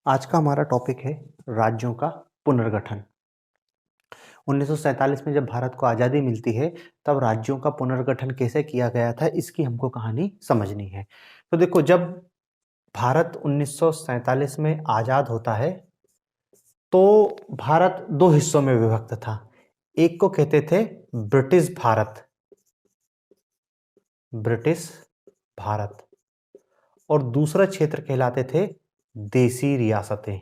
आज का हमारा टॉपिक है राज्यों का पुनर्गठन। 1947 में जब भारत को आज़ादी मिलती है तब राज्यों का पुनर्गठन कैसे किया गया था इसकी हमको कहानी समझनी है। तो देखो, जब भारत 1947 में आज़ाद होता है तो भारत दो हिस्सों में विभक्त था। एक को कहते थे ब्रिटिश भारत, ब्रिटिश भारत, और दूसरा क्षेत्र कहलाते थे देसी रियासतें,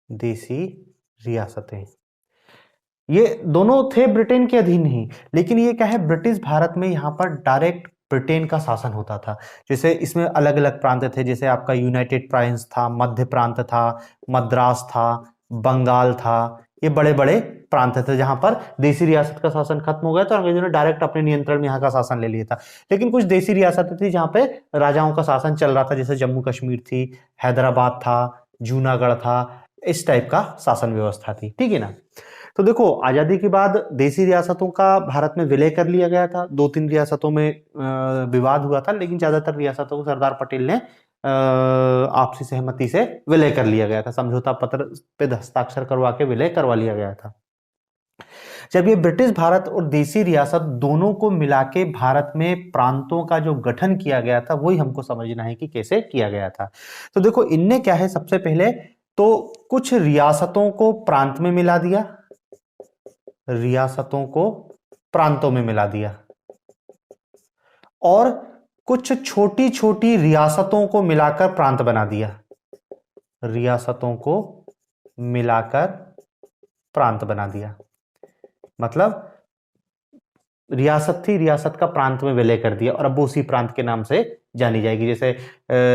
देसी रियासतें। ये दोनों थे ब्रिटेन के अधीन ही, लेकिन ये क्या है, ब्रिटिश भारत में यहाँ पर डायरेक्ट ब्रिटेन का शासन होता था। जैसे इसमें अलग अलग प्रांत थे, जैसे आपका यूनाइटेड प्रोविंस था, मध्य प्रांत था, मद्रास था, बंगाल था। ये बड़े बड़े प्रांत थे जहां पर देसी रियासत का शासन खत्म हो गया तो अंग्रेजों ने डायरेक्ट अपने नियंत्रण में यहाँ का शासन ले लिया था। लेकिन कुछ देसी रियासतें थी जहां पे राजाओं का शासन चल रहा था, जैसे जम्मू कश्मीर थी, हैदराबाद था, जूनागढ़ था। इस टाइप का शासन व्यवस्था थी, ठीक है ना। तो देखो, आजादी के बाद देसी रियासतों का भारत में विलय कर लिया गया था। दो तीन रियासतों में विवाद हुआ था, लेकिन ज्यादातर रियासतों को सरदार पटेल ने आपसी सहमति से विलय कर लिया गया था। समझौता पत्र पे हस्ताक्षर करवा के विलय करवा लिया गया था। जब ये ब्रिटिश भारत और देसी रियासत दोनों को मिला के भारत में प्रांतों का जो गठन किया गया था, वही हमको समझना है कि कैसे किया गया था। तो देखो, इनने क्या है, सबसे पहले तो कुछ रियासतों को प्रांत में मिला दिया, रियासतों को प्रांतों में मिला दिया, और कुछ छोटी छोटी रियासतों को मिलाकर प्रांत बना दिया, रियासतों को मिलाकर प्रांत बना दिया। मतलब रियासत थी, रियासत का प्रांत में विलय कर दिया और अब वो उसी प्रांत के नाम से जानी जाएगी। जैसे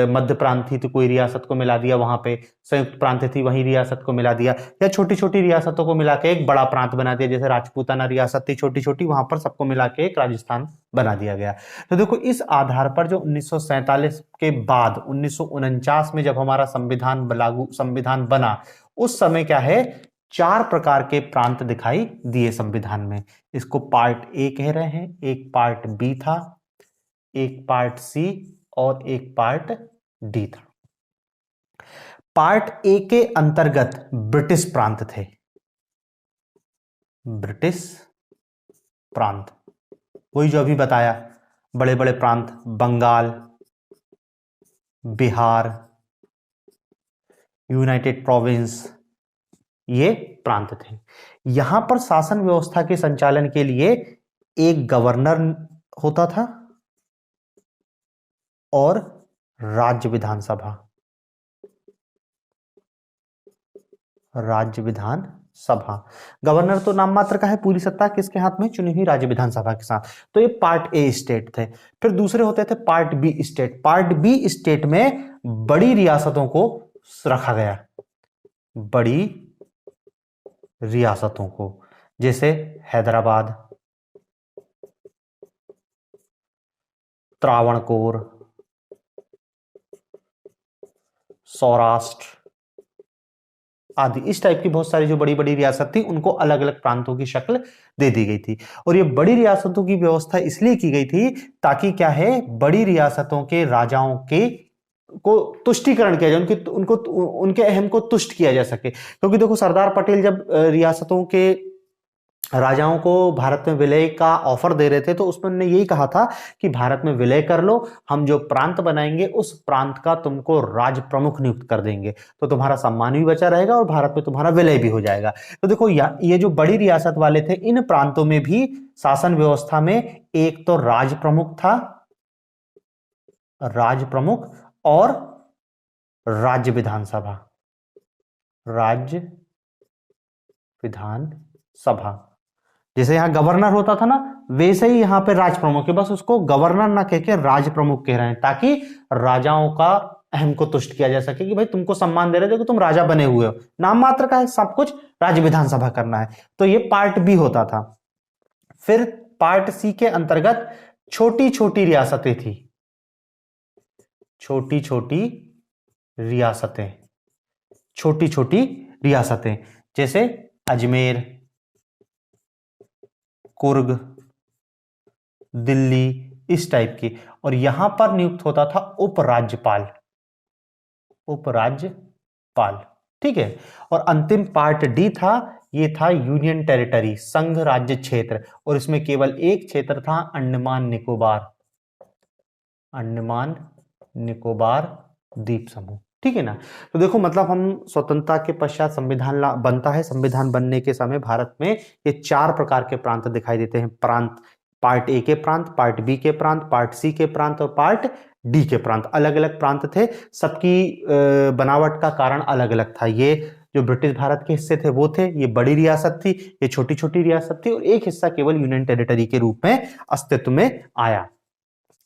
मध्य प्रांत थी तो कोई रियासत को मिला दिया वहां पे, संयुक्त प्रांत थी वहीं रियासत को मिला दिया, या छोटी छोटी रियासतों को मिला के एक बड़ा प्रांत बना दिया। जैसे राजपूताना रियासत थी छोटी छोटी, वहां पर सबको मिला के एक राजस्थान बना दिया गया। तो देखो, इस आधार पर जो 1947 के बाद 1949 में जब हमारा संविधान बना, उस समय क्या है, चार प्रकार के प्रांत दिखाई दिए संविधान में। इसको पार्ट ए कह रहे हैं, एक पार्ट बी था, एक पार्ट सी और एक पार्ट डी था। पार्ट ए के अंतर्गत ब्रिटिश प्रांत थे, ब्रिटिश प्रांत, वही जो अभी बताया, बड़े बड़े प्रांत, बंगाल, बिहार, यूनाइटेड प्रोविंस, ये प्रांत थे। यहां पर शासन व्यवस्था के संचालन के लिए एक गवर्नर होता था और राज्य विधानसभा, राज्य विधानसभा। गवर्नर तो नाम मात्र का है, पूरी सत्ता किसके हाथ में, चुनी हुई राज्य विधानसभा के साथ। तो ये पार्ट ए स्टेट थे। फिर दूसरे होते थे part B state. Part B state में बड़ी रियासतों को रखा गया, बड़ी रियासतों को, जैसे हैदराबाद, त्रावणकोर, सौराष्ट्र आदि। इस टाइप की बहुत सारी जो बड़ी बड़ी रियासत थी, उनको अलग अलग प्रांतों की शक्ल दे दी गई थी। और ये बड़ी रियासतों की व्यवस्था इसलिए की गई थी ताकि क्या है, बड़ी रियासतों के राजाओं के को तुष्टीकरण किया जाए, उनके अहम को तुष्ट किया जा सके। क्योंकि देखो, सरदार पटेल जब रियासतों के राजाओं को भारत में विलय का ऑफर दे रहे थे, तो उसमें उन्होंने यही कहा था कि भारत में विलय कर लो, हम जो प्रांत बनाएंगे उस प्रांत का तुमको राज प्रमुख नियुक्त कर देंगे, तो तुम्हारा सम्मान भी बचा रहेगा और भारत में तुम्हारा विलय भी हो जाएगा। तो देखो, ये जो बड़ी रियासत वाले थे, इन प्रांतों में भी शासन व्यवस्था में एक तो राज प्रमुख था, राज प्रमुख, और राज्य विधानसभा, राज्य विधानसभा। जैसे यहां गवर्नर होता था ना, वैसे ही यहां पे राज प्रमुख है, बस उसको गवर्नर ना कह के राज प्रमुख कह रहे हैं, ताकि राजाओं का अहम को तुष्ट किया जा सके कि भाई तुमको सम्मान दे रहे थे कि तुम राजा बने हुए हो, नाम मात्र का है, सब कुछ राज्य विधानसभा करना है। तो ये पार्ट बी होता था। फिर पार्ट सी के अंतर्गत छोटी छोटी रियासतें थी, छोटी छोटी रियासतें, छोटी छोटी रियासतें, जैसे अजमेर, कुर्ग, दिल्ली, इस टाइप की। और यहां पर नियुक्त होता था उपराज्यपाल, उपराज्यपाल। ठीक है, और अंतिम पार्ट डी था, ये था यूनियन टेरिटरी, संघ राज्य क्षेत्र, और इसमें केवल एक क्षेत्र था, अंडमान निकोबार, अंडमान निकोबार द्वीप समूह। ठीक है ना। तो देखो मतलब हम स्वतंत्रता के पश्चात संविधान बनता है, संविधान बनने के समय भारत में ये 4 प्रकार के प्रांत दिखाई देते हैं। प्रांत, पार्ट ए के प्रांत, पार्ट बी के प्रांत, पार्ट सी के प्रांत और पार्ट डी के प्रांत। अलग अलग प्रांत थे, सबकी बनावट का कारण अलग अलग था। ये जो ब्रिटिश भारत के हिस्से थे वो थे, ये बड़ी रियासत थी, ये छोटी छोटी रियासत थी, और एक हिस्सा केवल यूनियन टेरिटरी के रूप में अस्तित्व में आया।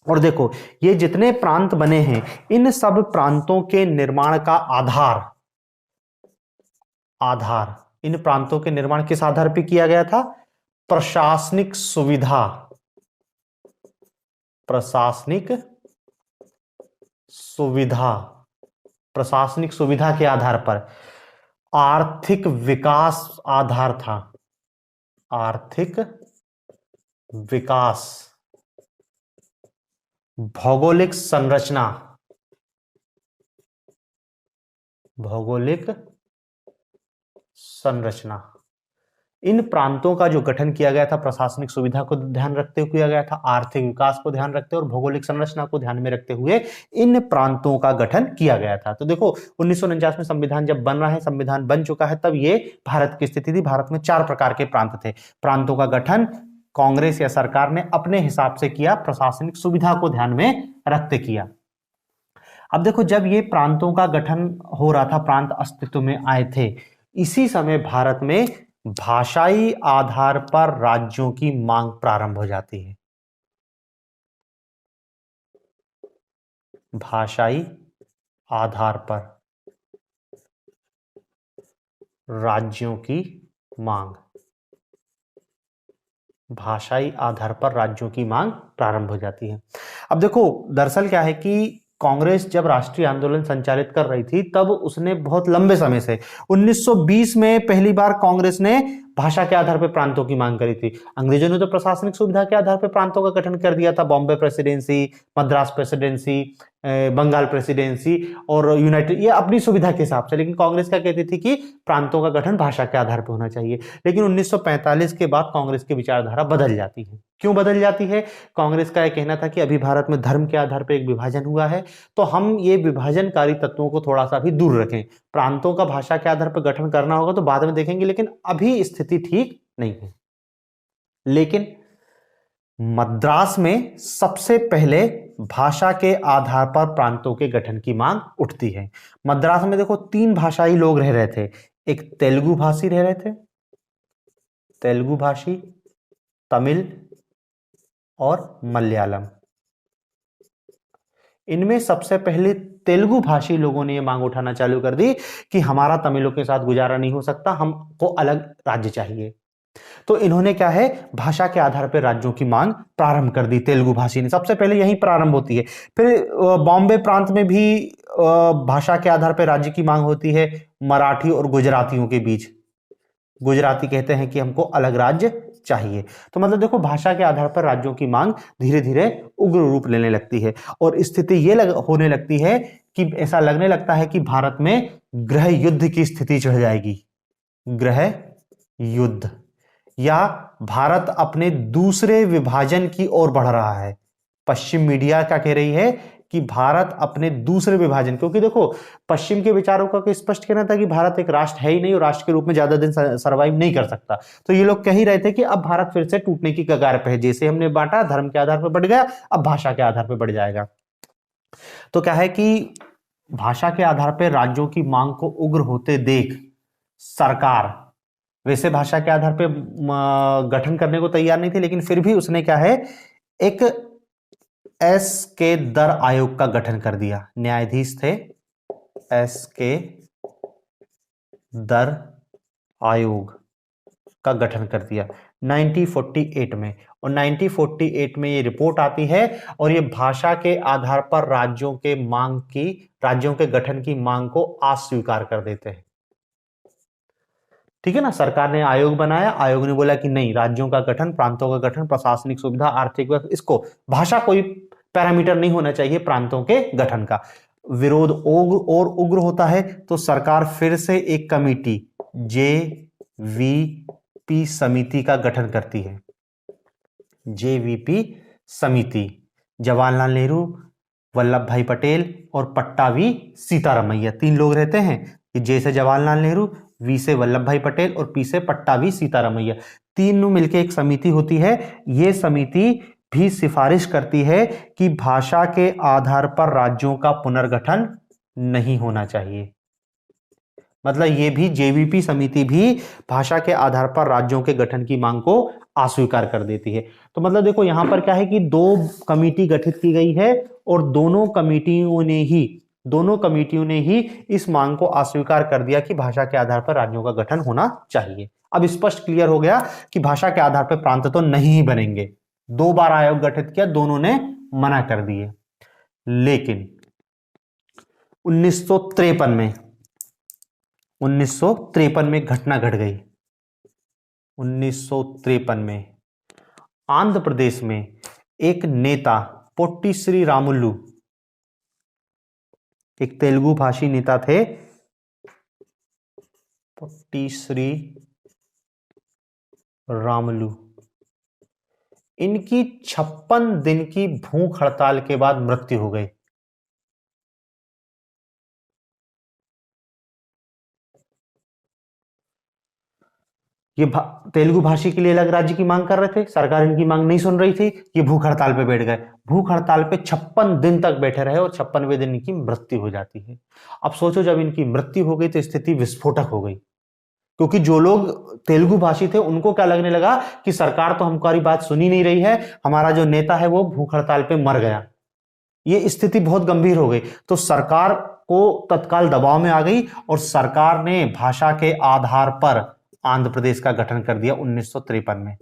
और देखो ये जितने प्रांत बने हैं, इन सब प्रांतों के निर्माण का आधार इन प्रांतों के निर्माण किस आधार पर किया गया था? प्रशासनिक सुविधा, प्रशासनिक सुविधा के आधार पर। आर्थिक विकास आधार था, आर्थिक विकास। भौगोलिक संरचना, भौगोलिक संरचना। इन प्रांतों का जो गठन किया गया था, प्रशासनिक सुविधा को ध्यान रखते हुए किया गया था, आर्थिक विकास को ध्यान रखते हुए और भौगोलिक संरचना को ध्यान में रखते हुए इन प्रांतों का गठन किया गया था। तो देखो 1949 में संविधान जब बन रहा है, संविधान बन चुका है, तब ये भारत की स्थिति थी। भारत में 4 प्रकार के प्रांत थे। प्रांतों का गठन कांग्रेस या सरकार ने अपने हिसाब से किया, प्रशासनिक सुविधा को ध्यान में रखते किया। अब देखो जब ये प्रांतों का गठन हो रहा था, प्रांत अस्तित्व में आए थे, इसी समय भारत में भाषाई आधार पर राज्यों की मांग प्रारंभ हो जाती है। भाषाई आधार पर राज्यों की मांग, भाषाई आधार पर राज्यों की मांग प्रारंभ हो जाती है। अब देखो दरअसल क्या है कि कांग्रेस जब राष्ट्रीय आंदोलन संचालित कर रही थी, तब उसने बहुत लंबे समय से 1920 में पहली बार कांग्रेस ने भाषा के आधार पर प्रांतों की मांग करी थी। अंग्रेजों ने तो प्रशासनिक सुविधा के आधार पर प्रांतों का गठन कर दिया था, Bombay presidency, Madras presidency, Bengal presidency और यूनाइटेड, ये अपनी सुविधा के हिसाब से। लेकिन कांग्रेस क्या कहती थी कि प्रांतों का गठन भाषा के आधार पर होना चाहिए। लेकिन 1945 के बाद कांग्रेस की विचारधारा बदल जाती है। क्यों बदल जाती है? कांग्रेस का यह कहना था कि अभी भारत में धर्म के आधार पर एक विभाजन हुआ है, तो हम ये विभाजनकारी तत्वों को थोड़ा सा भी दूर रखें। प्रांतों का भाषा के आधार पर गठन करना होगा तो बाद में देखेंगे, लेकिन अभी स्थिति ठीक नहीं है। लेकिन मद्रास में सबसे पहले भाषा के आधार पर प्रांतों के गठन की मांग उठती है। मद्रास में देखो 3 भाषाई लोग रह रहे थे। एक तेलुगु भाषी रह रहे थे, तेलुगु भाषी, तमिल और मलयालम। इनमें सबसे पहले तेलुगु भाषी लोगों ने यह मांग उठाना चालू कर दी कि हमारा तमिलों के साथ गुजारा नहीं हो सकता, हमको अलग राज्य चाहिए। तो इन्होंने क्या है, भाषा के आधार पर राज्यों की मांग प्रारंभ कर दी। तेलुगु भाषी ने सबसे पहले यहीं प्रारंभ होती है। फिर बॉम्बे प्रांत में भी भाषा के आधार पर राज्य की मांग होती है, मराठी और गुजरातियों के बीच। गुजराती कहते हैं कि हमको अलग राज्य चाहिए। तो मतलब देखो भाषा के आधार पर राज्यों की मांग धीरे धीरे उग्र रूप लेने लगती है, और स्थिति ये होने लगती है कि ऐसा लगने लगता है कि भारत में गृह युद्ध की स्थिति चढ़ जाएगी। गृह युद्ध, या भारत अपने दूसरे विभाजन की ओर बढ़ रहा है। पश्चिम मीडिया क्या कह रही है कि भारत अपने दूसरे विभाजन, क्योंकि देखो पश्चिम के विचारों का स्पष्ट कहना था कि भारत एक राष्ट्र है ही नहीं और राष्ट्र के रूप में ज्यादा दिन सरवाइव नहीं कर सकता। तो ये लोग कह ही रहे थे कि अब भारत फिर से टूटने की कगार पे है। जैसे हमने बांटा, धर्म के आधार पर बढ़ गया, अब भाषा के आधार पर बढ़ जाएगा। तो क्या है कि भाषा के आधार पर राज्यों की मांग को उग्र होते देख सरकार वैसे भाषा के आधार पर गठन करने को तैयार नहीं थी, लेकिन फिर भी उसने क्या है, एक एस के दर आयोग का गठन कर दिया। न्यायाधीश थे, एस के दर आयोग का गठन कर दिया 1948 में। और 1948 में ये रिपोर्ट आती है और ये भाषा के आधार पर राज्यों के गठन की मांग को अस्वीकार कर देते हैं। ठीक है ना, सरकार ने आयोग बनाया, आयोग ने बोला कि नहीं, राज्यों का गठन, प्रांतों का गठन, प्रशासनिक सुविधा, आर्थिक, इसको भाषा कोई पैरामीटर नहीं होना चाहिए प्रांतों के गठन का। विरोध और उग्र होता है तो सरकार फिर से एक कमेटी जेवीपी समिति का गठन करती है। जेवीपी समिति, जवाहरलाल नेहरू, वल्लभ भाई पटेल और पट्टाभी सीतारामैया, 3 लोग रहते हैं। जे से जवाहरलाल नेहरू, वी से वल्लभ भाई पटेल और पी से पट्टाभी सीतारामैया, तीनों मिलकर एक समिति होती है। यह समिति भी सिफारिश करती है कि भाषा के आधार पर राज्यों का पुनर्गठन नहीं होना चाहिए। मतलब ये भी जेवीपी समिति भी भाषा के आधार पर राज्यों के गठन की मांग को अस्वीकार कर देती है। तो मतलब देखो यहां पर क्या है कि 2 कमेटी गठित की गई है और दोनों कमेटियों ने ही इस मांग को अस्वीकार कर दिया कि भाषा के आधार पर राज्यों का गठन होना चाहिए। अब स्पष्ट क्लियर हो गया कि भाषा के आधार पर प्रांत तो नहीं ही बनेंगे। 2 बार आयोग गठित किया, दोनों ने मना कर दिए। लेकिन 1953 में घटना घट गई। 1953 में आंध्र प्रदेश में एक नेता पोट्टी श्री रामुलु, एक तेलुगु भाषी नेता थे, पोट्टी श्री रामुलु, इनकी 56 दिन की भूख हड़ताल के बाद मृत्यु हो गई। ये तेलुगु भाषी के लिए अलग राज्य की मांग कर रहे थे, सरकार इनकी मांग नहीं सुन रही थी, ये भूख हड़ताल पे बैठ गए। भूख हड़ताल पे 56 दिन तक बैठे रहे और 56वें दिन इनकी मृत्यु हो जाती है। अब सोचो जब इनकी मृत्यु हो गई तो स्थिति विस्फोटक हो गई, क्योंकि जो लोग तेलुगु भाषी थे उनको क्या लगने लगा कि सरकार तो हमारी बात सुनी नहीं रही है, हमारा जो नेता है वो भूख हड़ताल पे मर गया। ये स्थिति बहुत गंभीर हो गई, तो सरकार को तत्काल दबाव में आ गई और सरकार ने भाषा के आधार पर आंध्र प्रदेश का गठन कर दिया 1953 में।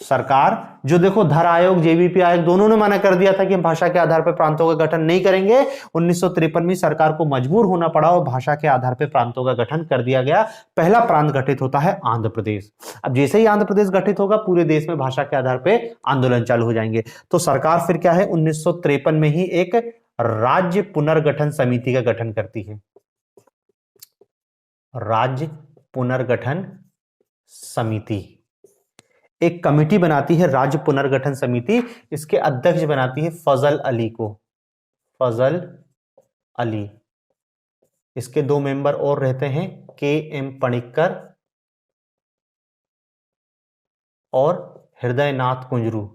सरकार जो देखो धर आयोग, जेवीपी आयोग दोनों ने मना कर दिया था कि हम भाषा के आधार पर प्रांतों का गठन नहीं करेंगे। 1953 में सरकार को मजबूर होना पड़ा और भाषा के आधार पर प्रांतों का गठन कर दिया गया। पहला प्रांत गठित होता है आंध्र प्रदेश। अब जैसे ही आंध्र प्रदेश गठित होगा पूरे देश में भाषा के आधार पर आंदोलन चालू हो जाएंगे। तो सरकार फिर क्या है 1953 में ही एक राज्य पुनर्गठन समिति का गठन करती है। राज्य पुनर्गठन समिति एक कमेटी बनाती है, राज्य पुनर्गठन समिति। इसके अध्यक्ष बनाती है फजल अली को, फजल अली। इसके 2 मेंबर और रहते हैं, के एम पणिक्कर और हृदयनाथ कुंजरू।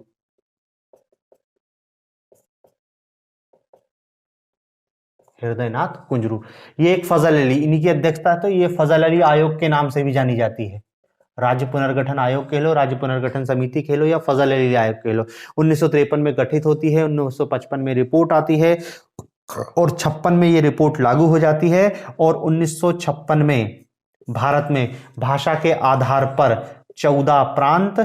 हृदयनाथ कुंजरू, ये एक फजल अली, इन्हीं की अध्यक्षता है। तो ये फजल अली आयोग के नाम से भी जानी जाती है। राज्य पुनर्गठन आयोग कह लो, राज्य पुनर्गठन समिति कह लो या फजल अली आयोग कह लो। 1953 में गठित होती है, 1955 में रिपोर्ट आती है और 56 में ये रिपोर्ट लागू हो जाती है। और 1956 में भारत में भाषा के आधार पर 14 प्रांत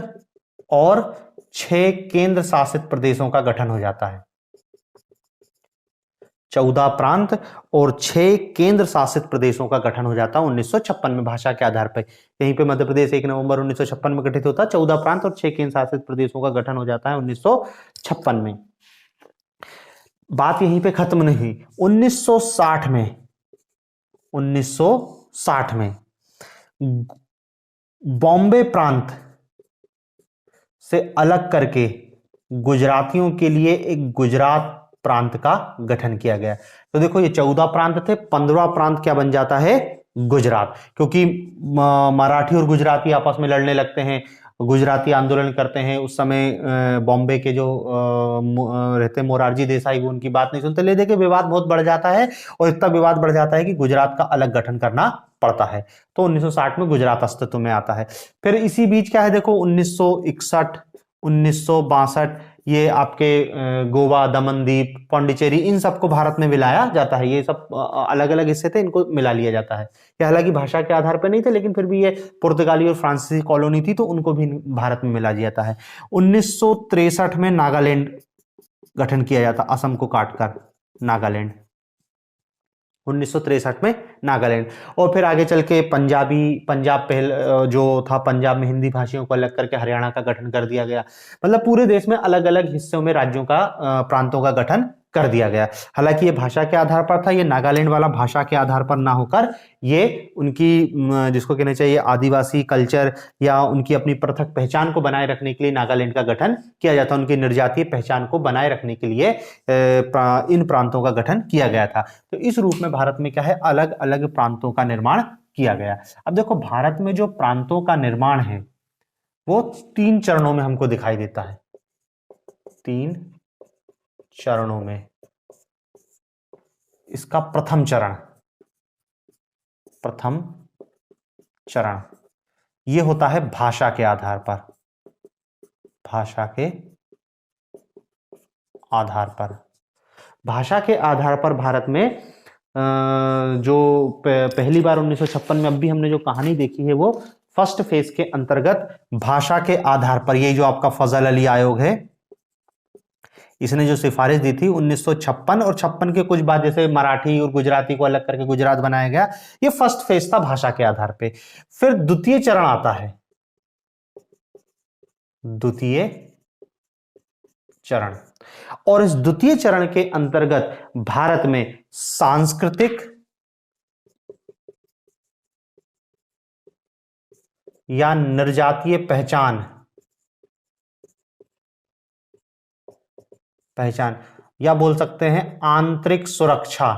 और 6 केंद्र शासित प्रदेशों का गठन हो जाता है। 14 प्रांत और 6 केंद्र शासित प्रदेशों का गठन हो जाता है 1956 में भाषा के आधार पर। यहीं पे मध्य प्रदेश 1 नवंबर 1956 में गठित होता है। 14 प्रांत और 6 केंद्र शासित प्रदेशों का गठन हो जाता है 1956 में। बात यहीं पे खत्म नहीं हुई। 1960 में बॉम्बे प्रांत से अलग करके गुजरातियों के लिए एक गुजरात प्रांत का गठन किया गया। तो देखो ये 14 प्रांत थे, 15वां प्रांत क्या बन जाता है, गुजरात। क्योंकि मराठी और गुजराती आपस में लड़ने लगते हैं, गुजराती आंदोलन करते हैं। उस समय बॉम्बे के जो रहते मोरारजी देसाई, वो उनकी बात नहीं सुनते, ले देके विवाद बहुत बढ़ जाता है और इतना विवाद बढ़ जाता है कि गुजरात का अलग गठन करना पड़ता है। तो 1960 में गुजरात अस्तित्व में आता है। फिर इसी बीच क्या है देखो 1961, 1962 ये आपके गोवा, दमनदीप, पौंडीचेरी, इन सबको भारत में मिलाया जाता है। ये सब अलग अलग हिस्से थे, इनको मिला लिया जाता है। ये हालांकि भाषा के आधार पर नहीं थे, लेकिन फिर भी ये पुर्तगाली और फ्रांसीसी कॉलोनी थी, तो उनको भी भारत में मिला दिया जाता है। 1963 में नागालैंड गठन किया जाता, असम को काटकर नागालैंड। 1963 में नागालैंड। और फिर आगे चल के पंजाब पहले जो था, पंजाब में हिंदी भाषियों को अलग करके हरियाणा का गठन कर दिया गया। मतलब पूरे देश में अलग अलग हिस्सों में राज्यों का प्रांतों का गठन कर दिया गया। हालांकि ये भाषा के आधार पर था, ये नागालैंड वाला भाषा के आधार पर ना होकर ये उनकी जिसको कहना चाहिए आदिवासी कल्चर या उनकी अपनी पृथक पहचान को बनाए रखने के लिए नागालैंड का गठन किया जाता, उनकी निर्जातीय पहचान को बनाए रखने के लिए इन प्रांतों का गठन किया गया था। तो इस रूप में भारत में क्या है, अलग अलग प्रांतों का निर्माण किया गया। अब देखो भारत में जो प्रांतों का निर्माण है वो 3 चरणों में हमको दिखाई देता है, 3 चरणों में। इसका प्रथम चरण ये होता है भाषा के आधार पर, भाषा के आधार पर भारत में जो पहली बार 1956 में, अब भी हमने जो कहानी देखी है वो फर्स्ट फेज के अंतर्गत भाषा के आधार पर, ये जो आपका फजल अली आयोग है इसने जो सिफारिश दी थी 1956 और 56 के कुछ बाद जैसे मराठी और गुजराती को अलग करके गुजरात बनाया गया, ये फर्स्ट फेज था भाषा के आधार पे। फिर द्वितीय चरण आता है, द्वितीय चरण, और इस द्वितीय चरण के अंतर्गत भारत में सांस्कृतिक या निर्जातीय पहचान या बोल सकते हैं आंतरिक सुरक्षा,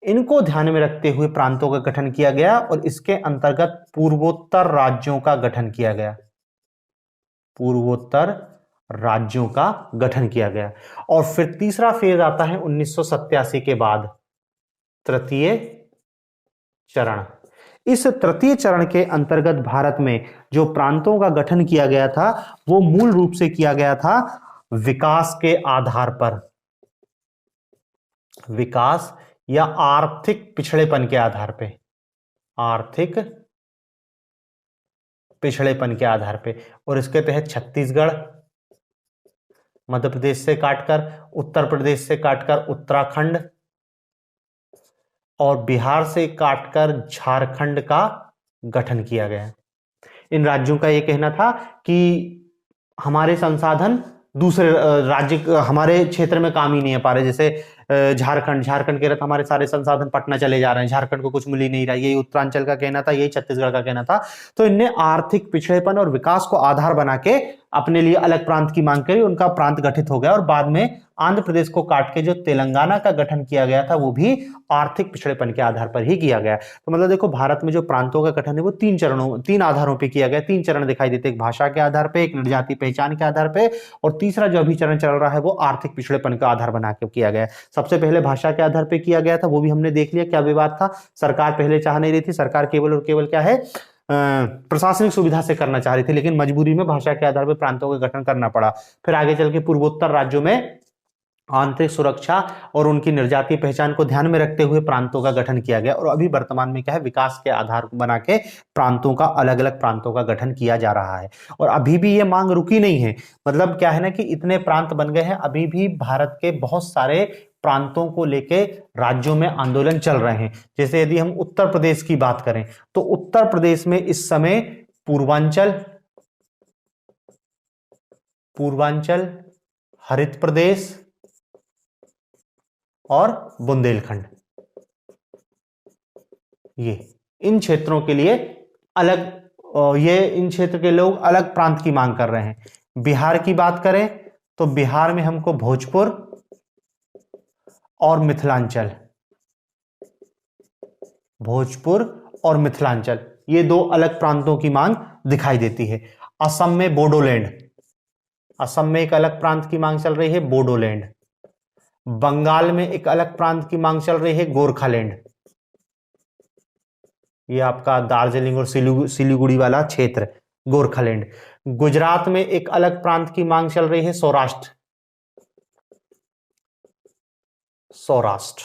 इनको ध्यान में रखते हुए प्रांतों का गठन किया गया और इसके अंतर्गत पूर्वोत्तर राज्यों का गठन किया गया, और फिर तीसरा फेज आता है 1987 के बाद, तृतीय चरण। इस तृतीय चरण के अंतर्गत भारत में जो प्रांतों का गठन किया गया था वो मूल रूप से किया गया था विकास के आधार पर, विकास या आर्थिक पिछड़ेपन के आधार पे, और इसके तहत छत्तीसगढ़, मध्य प्रदेश से काटकर, उत्तर प्रदेश से काटकर उत्तराखंड और बिहार से काटकर झारखंड का गठन किया गया। इन राज्यों का यह कहना था कि हमारे संसाधन दूसरे राज्य हमारे क्षेत्र में काम ही नहीं आ पा रहे, जैसे झारखंड कह रहा था हमारे सारे संसाधन पटना चले जा रहे हैं, झारखंड को कुछ मिल ही नहीं रहा, यही उत्तरांचल का कहना था, यही छत्तीसगढ़ का कहना था। तो इनने आर्थिक पिछड़ेपन और विकास को आधार बना के अपने लिए अलग प्रांत की मांग करी, उनका प्रांत गठित हो गया और बाद में आंध्र प्रदेश को काट के जो तेलंगाना का गठन किया गया था वो भी आर्थिक पिछड़ेपन के आधार पर ही किया गया। तो मतलब देखो भारत में जो प्रांतों का गठन है वो 3 आधारों पर किया गया, 3 चरण दिखाई देते, एक भाषा के आधार पर, एक निर्जातीय पहचान के आधार पर, और तीसरा जो अभी चरण चल रहा है वो आर्थिक पिछड़ेपन का आधार बना के किया गया। सबसे पहले भाषा के आधार पर किया गया था, वो भी हमने देख लिया क्या विवाद था, सरकार पहले चाह नहीं रही थी, सरकार केवल और केवल क्या है प्रशासनिक सुविधा से करना चाह रही थी, लेकिन मजबूरी में भाषा के आधार पर प्रांतों का गठन करना पड़ा। फिर आगे चल के पूर्वोत्तर राज्यों में आंतरिक सुरक्षा और उनकी निर्जातीय पहचान को ध्यान में रखते हुए प्रांतों का गठन किया गया, और अभी वर्तमान में क्या है, विकास के आधार बना के प्रांतों का अलग अलग प्रांतों का गठन किया जा रहा है। और अभी भी ये मांग रुकी नहीं है, मतलब क्या है ना कि इतने प्रांत बन गए हैं, अभी भी भारत के बहुत सारे प्रांतों को लेके राज्यों में आंदोलन चल रहे हैं। जैसे यदि हम उत्तर प्रदेश की बात करें तो उत्तर प्रदेश में इस समय पूर्वांचल, हरित प्रदेश और बुंदेलखंड, ये इन क्षेत्रों के लिए अलग, इन क्षेत्र के लोग अलग प्रांत की मांग कर रहे हैं। बिहार की बात करें तो बिहार में हमको भोजपुर और मिथिलांचल, ये 2 अलग प्रांतों की मांग दिखाई देती है। असम में बोडोलैंड, असम में एक अलग प्रांत की मांग चल रही है बोडोलैंड। बंगाल में एक अलग प्रांत की मांग चल रही है गोरखालैंड, ये आपका दार्जिलिंग और सिलीगुड़ी वाला क्षेत्र गोरखालैंड। गुजरात में एक अलग प्रांत की मांग चल रही है सौराष्ट्र,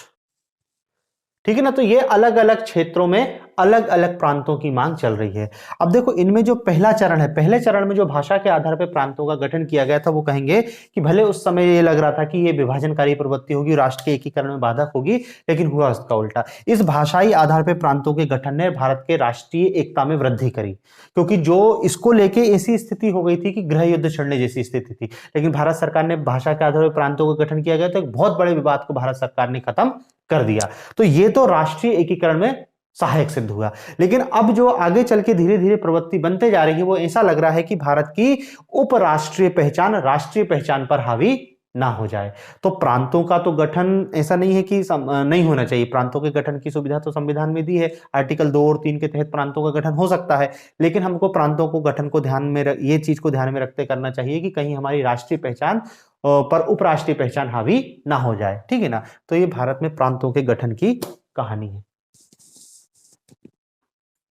ठीक है ना। तो ये अलग अलग क्षेत्रों में अलग अलग प्रांतों की मांग चल रही है। अब देखो इनमें जो पहला चरण है, पहले चरण में जो भाषा के आधार पर प्रांतों का गठन किया गया था, वो कहेंगे कि भले उस समय ये लग रहा था कि ये विभाजनकारी प्रवृत्ति होगी, राष्ट्र के एकीकरण में बाधक होगी, लेकिन हुआ उसका उल्टा। इस भाषाई आधार पर प्रांतों के गठन ने भारत के राष्ट्रीय एकता में वृद्धि करी, क्योंकि जो इसको लेके ऐसी स्थिति हो गई थी कि गृह युद्ध छिड़ने जैसी स्थिति थी। लेकिन भारत सरकार ने भाषा के आधार पर प्रांतों का गठन किया गया, तो एक बहुत बड़े विवाद को भारत सरकार ने खत्म कर दिया। तो ये तो राष्ट्रीय एकीकरण में सहायक सिद्ध हुआ। लेकिन अब जो आगे चल के धीरे धीरे प्रवृत्ति बनते जा रही है, वो ऐसा लग रहा है कि भारत की उपराष्ट्रीय पहचान राष्ट्रीय पहचान पर हावी ना हो जाए। तो प्रांतों का तो गठन ऐसा नहीं है कि नहीं होना चाहिए, प्रांतों के गठन की सुविधा तो संविधान में दी है, आर्टिकल 2 और 3 के तहत प्रांतों का गठन हो सकता है। लेकिन हमको प्रांतों को गठन को ध्यान में ये चीज को ध्यान में रखते करना चाहिए कि कहीं हमारी राष्ट्रीय पहचान पर उपराष्ट्रीय पहचान हावी ना हो जाए, ठीक है ना। तो ये भारत में प्रांतों के गठन की कहानी है।